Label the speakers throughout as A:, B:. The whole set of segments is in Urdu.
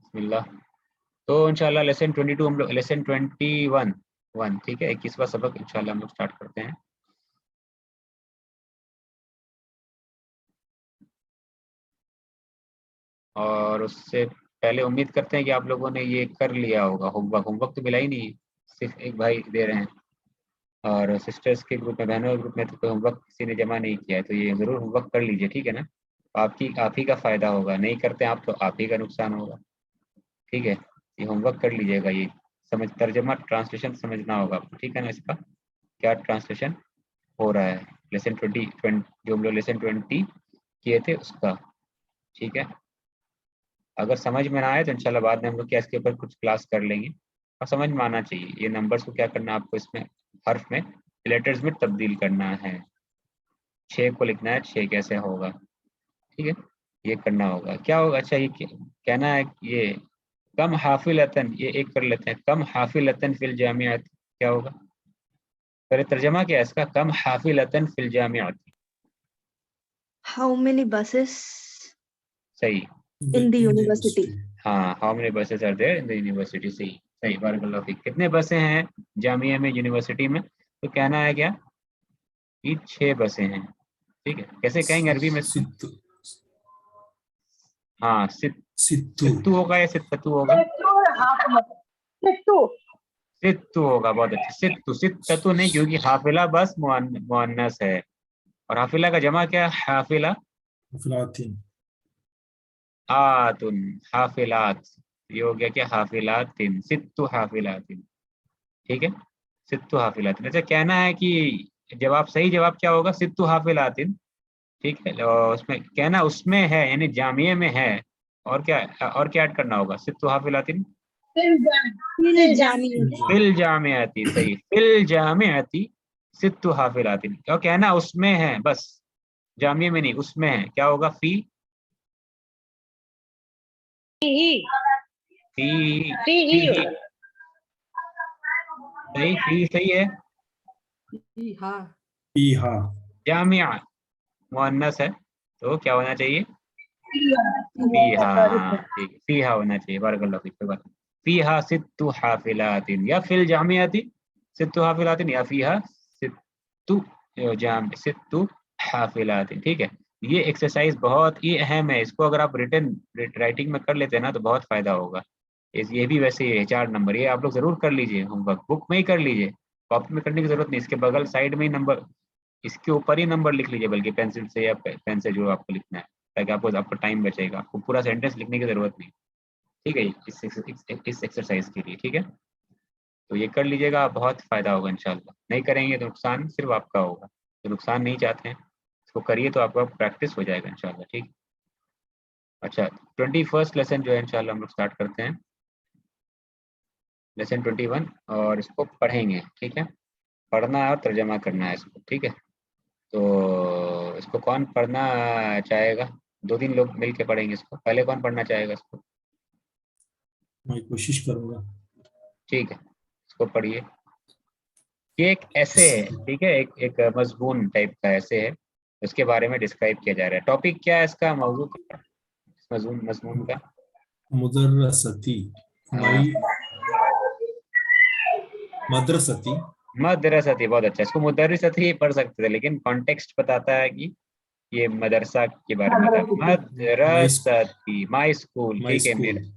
A: بسم اللہ. تو انشاءاللہ لیسن 22 ہم لوگ لیسن 21 ٹھیک ہے 21واں سبق انشاءاللہ ہم لوگ سٹارٹ کرتے ہیں. اور اس سے پہلے امید کرتے ہیں کہ آپ لوگوں نے یہ کر لیا ہوگا. ہوم ورک تو ملا ہی نہیں، صرف ایک بھائی دے رہے ہیں اور سسٹرز کے گروپ میں، بہنوں کے گروپ میں تو کوئی ہوم ورک کسی نے جمع نہیں کیا ہے. تو یہ ضرور ہوم ورک کر لیجئے، ٹھیک ہے نا. آپ ہی کا فائدہ ہوگا. نہیں کرتے آپ تو آپ ہی کا نقصان ہوگا. ٹھیک ہے، یہ ہوم ورک کر لیجئے گا. یہ ترجمہ ٹرانسلیشن سمجھنا ہوگا آپ کو، ٹھیک ہے نا. اس کا کیا ٹرانسلیشن ہو رہا ہے لیسن 20 جو ہم لوگ لیسن 20 کیے تھے اس کا. ٹھیک ہے، اگر سمجھ میں نہ آئے تو انشاءاللہ بعد میں ہم لوگ کیا اس کے اوپر کچھ کلاس کر لیں گے. اور سمجھ میں آنا چاہیے. یہ نمبرز کو کیا کرنا ہے آپ کو، اس میں حرف میں لیٹرز میں تبدیل کرنا ہے. 6 کو لکھنا ہے 6 کیسے ہوگا، ٹھیک ہے. یہ کرنا ہوگا. کیا ہوگا، اچھا یہ کہنا ہے یہ کم حافلتن، یہ ایک کر لیتے ہیں. کم حافلتن فی الجامعات کیا ہوگا، پہلے ترجمہ کیا ہے اس کا. کم حافلتن فی الجامعات.
B: How many buses
A: صحیح.
B: in the university?
A: ہاں، how many buses are there in the university. صحیح بارک اللہ فیک. کتنے بسیں ہیں جامعہ میں، یونیورسٹی میں. تو کہنا ہے کیا کہ 6 بسیں ہیں. ٹھیک ہے، کیسے کہیں گے عربی میں اس کو. ہاں ستو ہوگا یا ستتو ہوگا. ستو ہوگا. بہت اچھا. ستتو نہیں، کیونکہ حافلہ بس مؤنث ہے اور حافلہ کا جمع کیا ہے، حافلہ آتن، حافلات. یہ ہو گیا کیا، حافلات. ستو حافلات. ٹھیک ہے، ستو حافلات. اچھا کہنا ہے کہ جواب، صحیح جواب کیا ہوگا، ستو حافلات. ٹھیک ہے، اس میں کہنا اس میں ہے، یعنی جامعہ میں ہے. اور کیا ایڈ کرنا ہوگا، ستو حافلات فی الجامعاتی. صحیح، فی الجامعاتی ستو حافلات. کیا کہنا اس میں ہے، بس جامعہ میں نہیں، اس میں ہے. کیا ہوگا، فی صحیح، فی صحیح ہے. جامعہ مؤنث ہے تو کیا ہونا چاہیے، فیہا. ٹھیک ہے، فیہا ہونا چاہیے. بارک اللہ فیک. فیہا ست حافلات، یا فی الجامعات ست حافلات، یا فیہا ست حافلات. ٹھیک ہے، یہ ایکسرسائز بہت ہی اہم ہے. اس کو اگر آپ رائٹنگ میں کر لیتے ہیں نا تو بہت فائدہ ہوگا. یہ بھی ویسے ہی ہے 4 نمبر. یہ آپ لوگ ضرور کر لیجئے ہوم ورک. بک میں ہی کر لیجئے، کاپی میں کرنے کی ضرورت نہیں. اس کے بغل سائڈ میں ہی نمبر، اس کے اوپر ہی نمبر لکھ لیجئے، بلکہ پینسل سے یا پین سے جو آپ کو لکھنا ہے، تاکہ آپ کو ٹائم بچے گا. آپ کو پورا سینٹینس لکھنے کی ضرورت نہیں. ٹھیک ہے، اس ایکسرسائز کے لیے. ٹھیک ہے، تو یہ کر لیجئے گا، بہت فائدہ ہوگا انشاءاللہ. نہیں کریں گے تو نقصان صرف آپ کا ہوگا. تو نقصان نہیں چاہتے ہیں، اس کو کریے تو آپ کا پریکٹس ہو جائے گا انشاءاللہ. ٹھیک. اچھا 21 لیسن جو ہے انشاءاللہ ہم لوگ سٹارٹ کرتے ہیں. لیسن 21 اور اس کو پڑھیں گے. ٹھیک ہے، پڑھنا ہے اور ترجمہ کرنا ہے اس کو. ٹھیک ہے، تو اس کو کون پڑھنا چاہے گا، 2-3 لوگ مل کے پڑھیں گے اس کو. پہلے کون پڑھنا چاہے گا اس کو،
C: میں کوشش کروں گا.
A: ٹھیک ہے، اس کو پڑھیے. یہ ایک ایسے ہے، ٹھیک ہے، ایک مضمون ٹائپ کا ایسے ہے، اس کے بارے میں ڈسکرائب کیا جا رہا ہے. ٹاپک کیا ہے اس کا، موضوع کیا ہے مضمون کا،
C: مدرستی. مدرستی.
A: بہت اچھا. اس کو مدرستی پڑھ سکتے تھے، لیکن کانٹیکسٹ بتاتا ہے کہ یہ مدرسہ کے بارے میں تھا. مدرستی، مائی اسکول. ٹھیک ہے،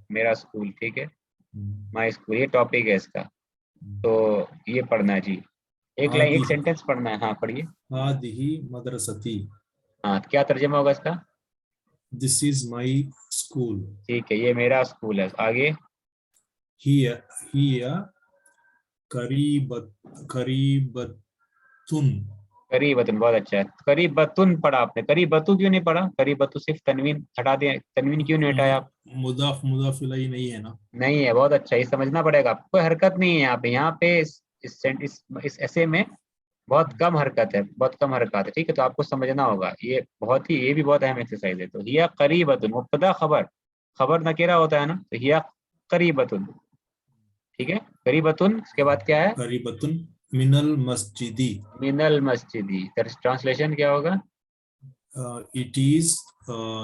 A: میرا اسکول. ٹھیک ہے، مائی اسکول یہ ٹاپک ہے اس کا. تو یہ پڑھنا ہے جی. ایک سینٹینس پڑھنا ہے. ہاں پڑھیے.
C: ہادہی مدرستی.
A: ہاں، کیا ترجمہ ہوگا اس کا،
C: دس از مائی اسکول.
A: ٹھیک ہے، یہ میرا اسکول ہے. آگے،
C: ہی
A: قریبتن. بہت اچھا ہے. قریبتن پڑھا آپ نے، قریبتو کیوں نہیں پڑھا، قریبتو صرف تنوین ہٹا دیں. تنوین کیوں نہیں ہٹایا آپ،
C: مضاف الیہ نہیں ہے نا.
A: نہیں ہے. بہت اچھا، یہ سمجھنا پڑے گا. کوئی حرکت نہیں ہے یہاں پہ اس ایسے میں بہت کم حرکت ہے، بہت کم حرکات ہے. ٹھیک ہے، تو آپ کو سمجھنا ہوگا. یہ بھی بہت اہم ایکسرسائز ہے. تو ہی قریبتن، مبتدا خبر نکرہ ہوتا ہے نا، تو ہی قریبتن. ٹھیک ہے، قریبتن. اس کے بعد کیا ہے،
C: قریبتن من المسجدی.
A: من المسجدی. ٹرانسلیشن کیا ہوگا،
C: it is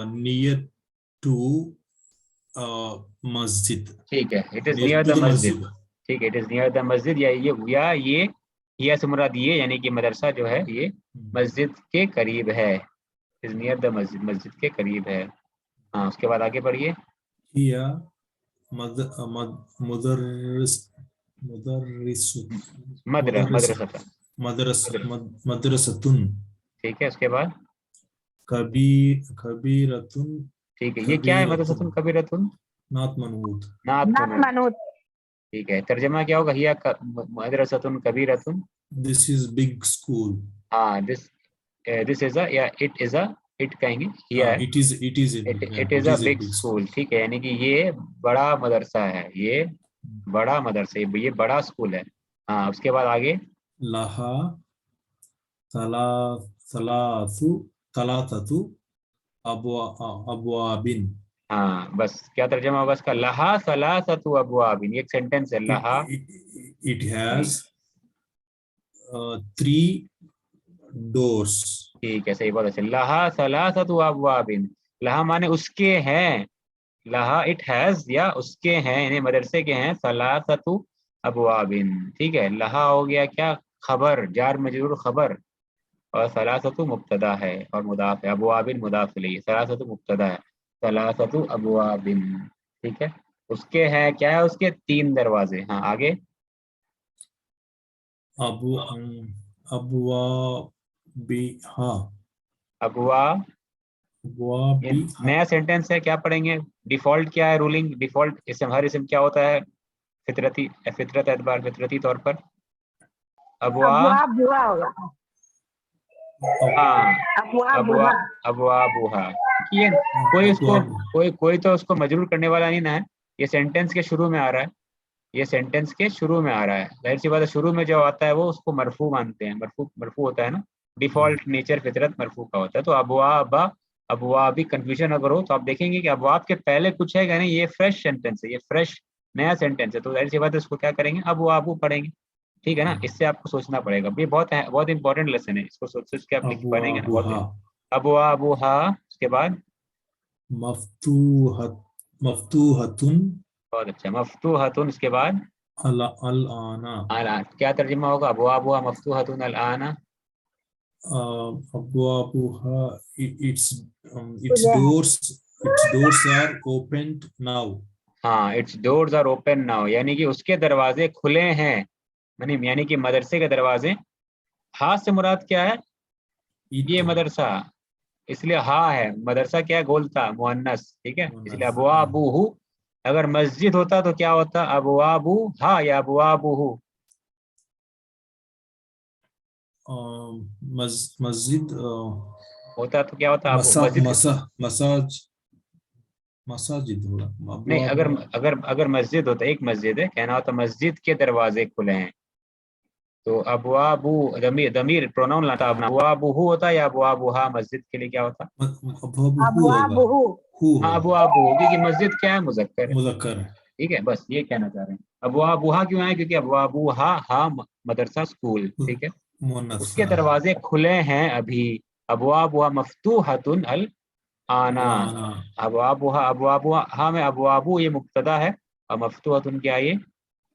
C: near to masjid.
A: ٹھیک ہے, it is
C: Near
A: near
C: to
A: the
C: the
A: masjid.
C: masjid.
A: ٹھیک ہے, it is near the masjid, یا یہ سے مراد یہ یعنی کہ مدرسہ جو ہے یہ مسجد کے قریب ہے. it is near the masjid, مسجد کے قریب ہے. ہاں, اس کے بعد آگے پڑھیے.
C: هي مدرس مدرستun.
A: ٹھیک ہے, اس کے بعد
C: کبیرتن.
A: ٹھیک ہے, یہ کیا ہے مدرستن کبیرتن؟
C: نات منوط.
A: نات منوط. ٹھیک ہے, ترجمہ کیا ہوگا؟ ہی مدرستن کبیرتن.
C: This is big school.
A: ہاں, this is a یا it is a, it کہیں گے, it is a big school. ٹھیک ہے, یعنی کہ یہ بڑا مدرسہ ہے, یہ بڑا مدرسہ, یہ بڑا اسکول ہے. ہاں, اس کے بعد آگے
C: لہا ثلاثۃ ابواب.
A: ہاں, بس کیا ترجمہ ہوگا اس کا؟ لہا ثلاثۃ ابواب. یہ ایک سینٹینس ہے. لہا
C: it has 3 doors.
A: ٹھیک ہے, صحیح, بہت اچھا. لہا ثلاثۃ ابواب. لہا مانے اس کے ہیں, لہا اٹ ہیز یا اس کے ہیں یعنی مدرسے کے ہیں, ثلاثۃ ابواب. ٹھیک ہے, لہا ہو گیا کیا؟ خبر, جار مجرور خبر, اور ثلاثۃ مبتدا ہے اور مضاف ہے, ابواب مضاف الیہ, ثلاثۃ مبتدا ہے, ثلاثۃ ابواب. ٹھیک ہے, اس کے ہیں کیا ہے؟ اس کے 3 دروازے. ہاں, آگے ابواب. یہ نیا سینٹینس ہے, کیا پڑھیں گے؟ ڈیفالٹ کیا ہے؟ رولنگ ڈیفالٹ اسم, ہر اسم کیا ہوتا ہے؟ فطرت اعتبار فطرتی طور پر ابواب. ابوابها. کوئی تو اس کو مجرور کرنے والا نہیں نا ہے, یہ سینٹینس کے شروع میں آ رہا ہے, یہ سینٹینس کے شروع میں آ رہا ہے. ظاہر سی بات ہے, شروع میں جو آتا ہے وہ اس کو مرفوع مانتے ہیں, مرفوع ہوتا ہے نا, ڈیفالٹ نیچر فطرت مرفوع کا ہوتا ہے. تو ابوابی کنفیوژن اگر ہو تو آپ دیکھیں گے کہ ابواب کے پہلے کچھ ہے کہ نہیں, یہ فریش سینٹینس ہے, یہ فریش نیا سینٹینس ہے. تو ظاہر سی بات ہے اس کو کیا کریں گے؟ ابوابو پڑھیں گے. ٹھیک ہے نا, اس سے آپ کو سوچنا پڑے گا. یہ بہت امپورٹنٹ لیسن ہے, اس کو سوچ کے آپ پڑھیں گے نا. ابوابوہا, اس کے بعد
C: مفتوحتن.
A: بہت اچھا, مفتوحتن. اس کے بعد
C: الآن.
A: کیا ترجمہ ہوگا؟ ابوابوہا مفتوحتن الآن.
C: ابوابوہا its doors are opened now.
A: ہاں, its doors are open now, یعنی کہ اس کے دروازے کھلے ہیں, یعنی کہ مدرسے کے دروازے. ہاتھ سے مراد کیا ہے؟ یہ مدرسہ, اس لیے ہاں ہے. مدرسہ کیا ہے؟ گولتا, مؤنث. ٹھیک ہے, اس لیے ابوابوہ. اگر مسجد ہوتا تو کیا ہوتا؟ ابوابوہا یا ابوابوہ.
C: مسجد
A: ہوتا تو کیا ہوتا؟
C: مساجد ہوگا.
A: نہیں, اگر مسجد ہوتا, ایک مسجد ہے, کہنا ہوتا مسجد کے دروازے کھلے ہیں, تو ابوابو ضمیر پروناؤن لاتا. ابوابوہ ہوتا یا ابوابوہا؟ مسجد کے لیے کیا ہوتا؟ ابوابوہ, کیونکہ مسجد کیا ہے؟ مذکر ہے. ٹھیک ہے, بس یہ کہنا چاہ رہے ہیں. ابوابوہا کیوں ہے؟ کیونکہ ابوابوہا ہا مدرسہ اسکول. ٹھیک ہے, اس کے دروازے کھلے ہیں ابھی. ابوابوہا مفتوحتن الآن. ابوابوہا ہاں میں ابوابو یہ مبتدا ہے, اور مفتوحتن کیا یہ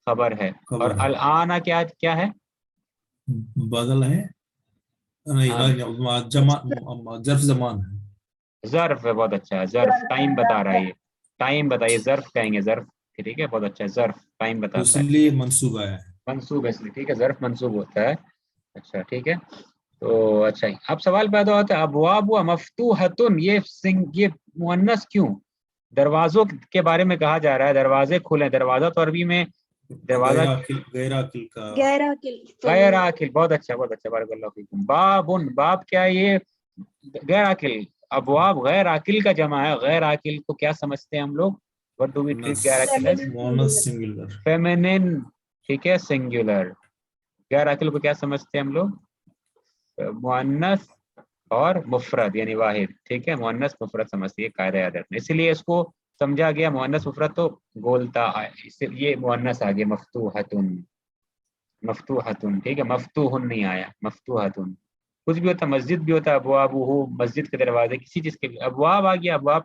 A: خبر ہے, اور الآن کیا ہے؟
C: بدل ہے, ظرف زمان ہے.
A: ظرف ہے, بہت اچھا. ظرف ٹائم بتا رہا ہے, یہ ٹائم بتائیے, ظرف کہیں گے, ظرف. ٹھیک ہے, بہت اچھا. ظرف ٹائم بتاتا ہے,
C: اس لیے منصوب ہے,
A: منصوب ہے اس لیے. ٹھیک ہے, ظرف منصوب ہوتا ہے. اچھا, ٹھیک ہے. تو اچھا, اب سوال پیدا ہوتا ہے ابواب مفتوحتن, یہ مؤنث کیوں؟ دروازوں کے بارے میں کہا جا رہا ہے, دروازے کھلے. دروازہ تو عربی میں دروازہ
C: غیر عاقل کا,
B: غیر
A: عاقل. بہت اچھا, بہت اچھا, بارک اللہ فیکم. باب کیا ہے؟ یہ غیر عاقل. ابواب غیر عاقل کا جمع ہے. غیر عاقل کو کیا سمجھتے ہیں ہم لوگ؟ what do we treat غیر عاقل؟ فیمینن. ٹھیک ہے, سنگولر. غیر عاقل کو کیا سمجھتے ہیں ہم لوگ؟ مؤنث اور مفرد یعنی واحد. ٹھیک ہے, مؤنث مفرد سمجھتے ہیں, قاعدہ یاد رکھنا. اسی لیے اس کو سمجھا گیا مؤنث مفرد تو گولتا, یہ مؤنث آ گیا مفتوحتن. مفتوحتن. ٹھیک ہے, مفتوحن نہیں آیا, مفتوحتن. کچھ بھی ہوتا, مسجد بھی ہوتا, ابوابہ مسجد کے دروازے, کسی چیز کے. ابواب آ گیا, ابواب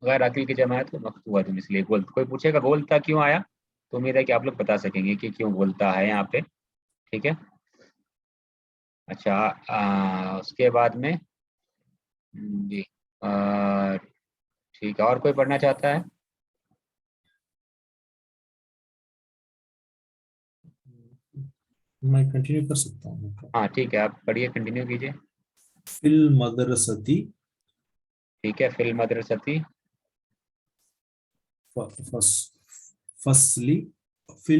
A: غیر عاقل کی جمع ہے تو مفتوحۃ، اس لیے گول. کوئی پوچھے گا گولتا کیوں آیا تو امید ہے کہ آپ لوگ بتا سکیں گے کہ کیوں گولتا ہے یہاں پہ. ٹھیک ہے. اچھا اس کے بعد میں جی ٹھیک ہے، اور کوئی پڑھنا چاہتا ہے؟
C: میں کنٹینیو کر سکتا ہوں.
A: ہاں ٹھیک ہے، آپ پڑھیے، کنٹینیو کیجیے.
C: فی المدرستی
A: ٹھیک ہے. فی المدرستی
C: فصلی فی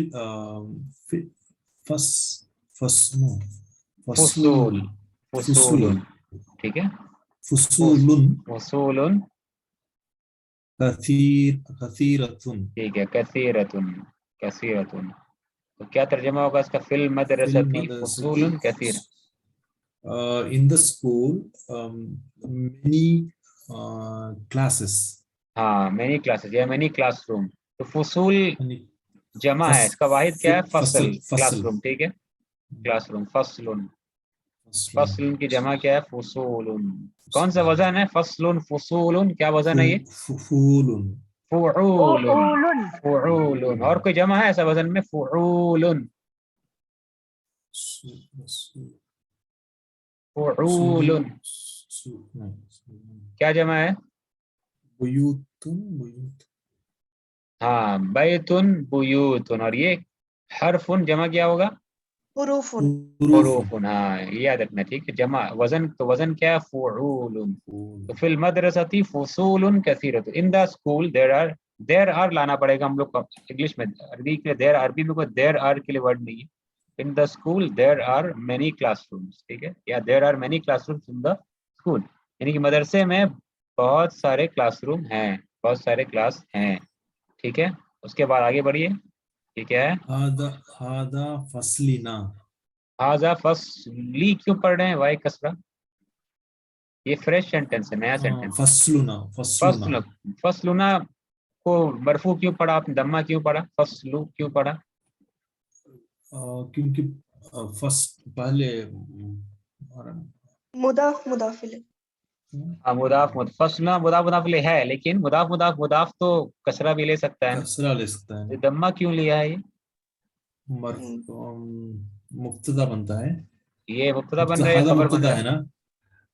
C: فصل
A: فصول.
C: فصول
A: فصول. ٹھیک ہے.
C: فصول
A: فصول.
C: کثیرۃ.
A: ٹھیک ہے. کثیرتن. کثیرتن تو کیا ترجمہ ہوگا اس کا؟ فی
C: فی
A: المدرستی
C: المدرستی
A: فصول کثیر.
C: in the school many classes.
A: ہاں مینی کلاسز یا مینی کلاس روم. تو فصول
C: یعنی
A: جمع ہے، اس کا واحد کیا ہے؟ فصل. کلاس
C: فصل
A: روم. ٹھیک ہے. Class room. فصل.
C: فصل
A: فصل کی جمع کیا ہے؟ فصول. کون سا وزن ہے؟ فصل فصول. کیا وزن ہے یہ؟
C: فعول.
A: فعول. فعول. اور کوئی جمع ہے ایسا وزن میں؟ فعول. فعول. کیا جمع ہے؟
C: بیوت.
A: ہاں بیتن بیوتن. اور یہ حرف جمع کیا ہوگا؟
B: حروف.
A: حروف. ہاں یہ یاد رکھنا. ٹھیک ہے. جمع وزن تو وزن کیا ہے؟ فعول. تو فی المدرستی فصول کثیرۃ. ان دا اسکول دیر آر لانا پڑے گا ہم لوگ کو انگلش میں. عربی کے دیر، عربی میں کوئی دیر آر کے لیے ورڈ نہیں ہے. In the school there are many class rooms. ٹھیک ہے. یا there are many class rooms in the school, یعنی کہ مدرسے میں بہت سارے کلاس روم ہیں، بہت سارے کلاس ہیں. ٹھیک ہے. اس کے بعد آگے بڑھیے. ٹھیک ہے.
C: ہذا فصلنا.
A: ہاذا فصلی کیوں پڑھ رہے ہیں وائی کسرہ؟ یہ فریش سینٹینس ہے، نیا سینٹینس.
C: فصلنا.
A: فصل. فصلنا کو مرفوع کیوں پڑھا آپ نے؟ دمہ کیوں پڑھا؟ فصلو کیوں پڑھا؟
C: کیونکہ پہلے
B: مضاف مضاف الیہ.
A: مضاف فصلنا مضاف مضاف الیہ ہے، لیکن مضاف مضاف مضاف تو کسرہ بھی لے سکتا ہے نا.
C: کسرہ لے سکتا ہے.
A: دمہ کیوں لیا ہے؟
C: مبتدا بنتا ہے.
A: یہ مبتدا بن رہا ہے،
C: ہذا
A: خبر بن رہا
C: مبتدا ہے
A: ہے.
C: نا.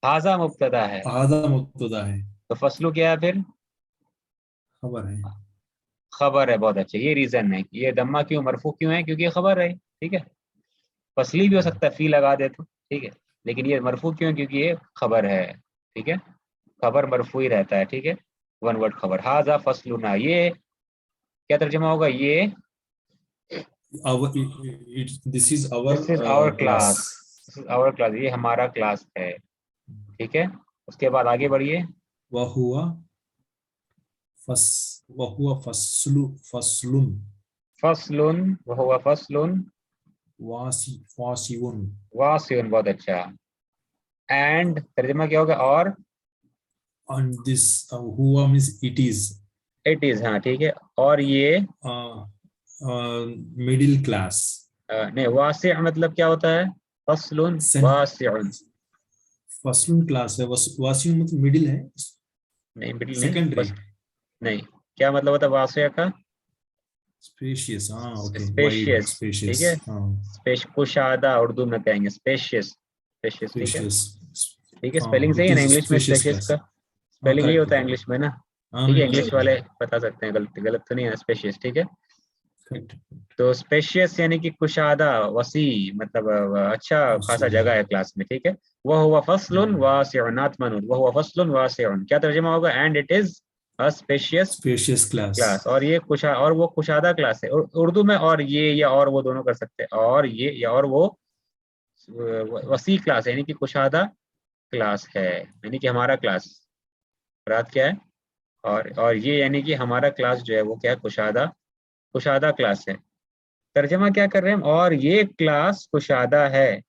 A: ہاذا مبتدا ہے
C: ہذا مبتدا ہے،
A: تو فصلو کیا ہے پھر؟
C: خبر ہے.
A: خبر ہے. بہت اچھا. یہ ریزن ہے کہ یہ دمہ کیوں مرفوع کیوں ہے، کیونکہ یہ خبر ہے. ٹھیک ہے. فصلی بھی ہو سکتا ہے، فی لگا دے تو. ٹھیک ہے. لیکن یہ مرفوع کیوں ہے؟ کیونکہ یہ خبر ہے. ٹھیک ہے. خبر مرفوع ہی رہتا ہے. ٹھیک ہے. ون ورڈ خبر. ہاذا فصلنا. یہ کیا ترجمہ ہوگا؟ یہ
C: This is
A: this is our
C: class.
A: Class. This is our class. یہ ہمارا کلاس ہے. ٹھیک ہے. اس کے بعد آگے بڑھیے.
C: وهو فصل.
A: فصل. وهو فصل
C: واسع.
A: واسع. بہت اچھا. اینڈ ترجمہ کیا ہوگا؟ اور.
C: And this huwa means it is.
A: It is. ہاں ٹھیک ہے. اور یہ
C: middle class.
A: نہیں، واسع مطلب کیا ہوتا ہے؟ فصل واسع.
C: فصل کلاس ہے. واسع مطلب middle ہے.
A: نہیں مڈل نہیں،
C: سیکنڈری.
A: نہیں. کیا مطلب ہوتا ہے واسع کا؟
C: اسپیشیس. ہاں اوکے.
A: اسپیشیس.
C: اسپیشیس.
A: ٹھیک ہے.
C: ہاں
A: کشادہ اردو میں کہیں گے اسپیشیس. اسپیشیس. ٹھیک ہے.
C: اسپیشیس.
A: ٹھیک ہے.
C: ہاں
A: اسپیلنگ صحیح ہے
C: it
A: نا
C: is
A: انگلش میں
C: spacious
A: اسپیشیس
C: class.
A: کا؟
C: ہاں
A: اسپیلنگ یہی
C: کریکٹ
A: ہوتا ہے
C: ہے.
A: انگلش میں نا.
C: ہاں
A: ٹھیک ہے.
C: نہیں
A: انگلش
C: کریکٹ
A: والے بتا سکتے ہیں، غلط تو نہیں ہے. اسپیشیس. ٹھیک ہے.
C: کریکٹ.
A: تو اسپیشیس یعنی کہ کشادہ، وسیع، مطلب اچھا خاصا جگہ ہے کلاس میں. ٹھیک ہے. وہ ہوا فصل واسع. نات منون. وہ ہوا فصل واسع. کیا ترجمہ ہوگا؟ And it is species
C: species class.
A: Class. اور یہ اور وہ کشادہ کلاس ہے. اردو میں اور یہ یا اور وہ دونوں کر سکتے ہیں. اور یہ یا اور وہ وسیع کلاس ہے، یعنی کہ کشادہ کلاس ہے، یعنی کہ ہمارا کلاس. رات کیا ہے؟ اور یہ یعنی کہ ہمارا کلاس جو ہے وہ کیا ہے؟ کشادہ کلاس ہے. ترجمہ کیا کر رہے ہیں ہم؟ اور یہ کلاس کشادہ ہے.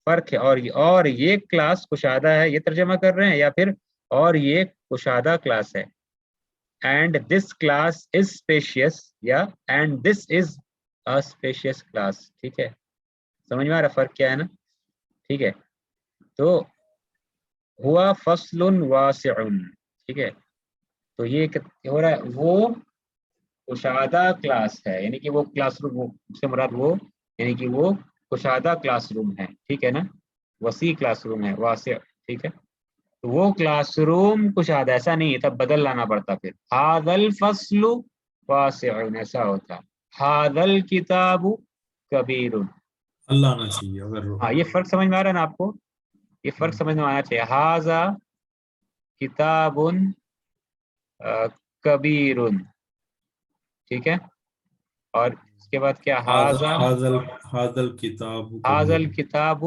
A: فرق ہے. اور یہ کلاس کشادہ ہے، یہ ترجمہ کر رہے ہیں، یا پھر اور یہ کشادہ کلاس ہے. And this class is spacious, یا and this is a spacious class. ٹھیک ہے. سمجھ میں آ رہا فرق کیا ہے نا؟ ٹھیک ہے. تو ہوا فصل واسع. ٹھیک ہے. تو یہ ہو رہا ہے وہ کشادہ کلاس ہے، یعنی کہ وہ کلاس روم سے مراد وہ یعنی کہ وہ کشادہ کلاس روم ہے، ٹھیک ہے نا، وسیع کلاس روم ہے، واسع، ٹھیک ہے. تو وہ کلاس روم کشادہ، ایسا نہیں ہے، تب بدل لانا پڑتا پھر. ھذا الفصل واسع، ایسا ہوتا. ھذا الکتاب کبیر.
C: اللہ آنا چاہیے اگر
A: ہاں یہ فرق سمجھ میں آ رہا ہے نا آپ کو، یہ فرق سمجھ میں آنا چاہیے. ھذا کتاب کبیر، ٹھیک ہے. اور اس کے بعد کیا،
C: ھذا الکتاب
A: ھذا الکتاب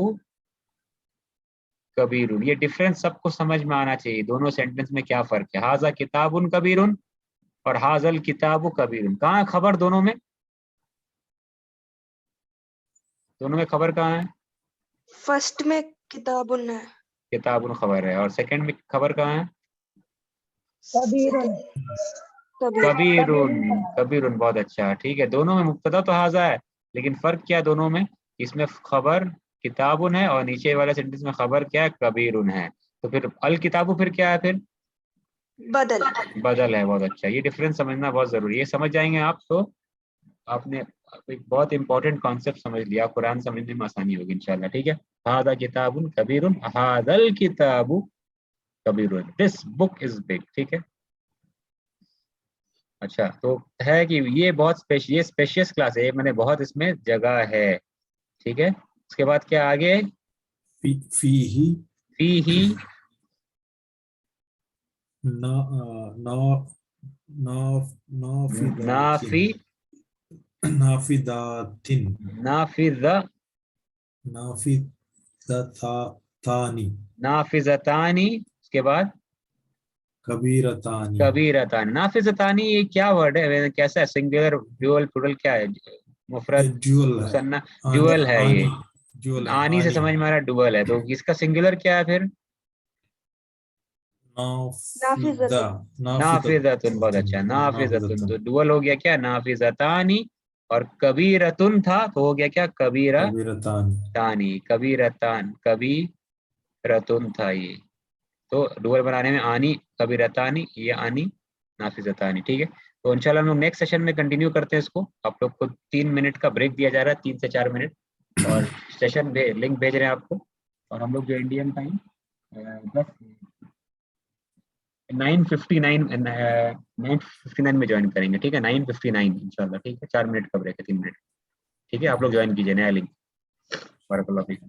A: کبیر. یہ ڈفرنس سب کو سمجھ میں آنا چاہیے، دونوں سینٹنس میں کیا فرق ہے. ھذا کتاب کبیر اور ھذا الکتاب کبیر. کہاں ہے خبر دونوں میں؟ دونوں میں خبر کہاں ہے؟
B: فرسٹ میں کتاب ہے،
A: کتاب خبر ہے، اور سیکنڈ میں خبر کہاں ہے؟ کبیر. کبیر، بہت اچھا، ٹھیک ہے. دونوں میں مبتدا تو ھذا ہے، لیکن فرق کیا دونوں میں؟ اس میں خبر کتاب ہے اور نیچے والے سینٹنس میں خبر کیا ہے؟ کبیر ہے. تو پھر الکتاب پھر کیا ہے؟ پھر بدل ہے. بہت اچھا، یہ ڈفرینس سمجھنا بہت ضروری ہے. یہ سمجھ جائیں گے آپ تو آپ نے ایک بہت امپورٹنٹ کانسیپٹ سمجھ لیا، قرآن سمجھنے میں آسانی ہوگی انشاءاللہ، ٹھیک ہے. ھذا کتاب کبیر، ھذا الکتاب کبیر، دس بک از بگ، ٹھیک ہے. اچھا، تو ہے کہ یہ بہت یہ اسپیشیس کلاس ہے، میں نے بہت اس میں جگہ ہے، ٹھیک ہے. اس کے بعد کیا آگے؟ فیہ نافی نافذتانی. اس کے بعد کبیرتان. نافذتانی یہ کیا ورڈ ہے، کیسا ہے؟ سنگولر، ڈیول، پلورل، کیا ہے؟ مفرد، مثنیٰ؟ ڈیول ہے یہ. آنی سے سمجھ میں آ رہا ہے ڈوول ہے، تو اس کا سنگولر کیا ہے پھر؟ نافذتن. بہت اچھا، نافذتن. تو ڈوول ہو گیا کیا؟ نافذتانی. اور کبیرتن تھا تو ہو گیا کیا؟ کبیرتانی. کبیرتان، کبیرتن تھا یہ، تو ڈوول بنانے میں آنی کبیرتانی، یہ آنی نافذتانی، ٹھیک ہے. تو انشاءاللہ ہم لوگ نیکسٹ سیشن میں کنٹینیو کرتے ہیں اس کو. آپ لوگ کو 3 منٹ کا بریک دیا جا رہا ہے، 3 سے 4 منٹ، اور سیشن لنک بھیج رہے ہیں آپ کو. اور ہم لوگ جو انڈین ٹائم 9:59 میں جوائن کریں گے، ٹھیک ہے. 9:59 انشاءاللہ، ٹھیک ہے. 4 منٹ کا بریک ہے، 3 منٹ، ٹھیک ہے. آپ لوگ جوائن کیجیے نیا لنک. بارک اللہ فیکم.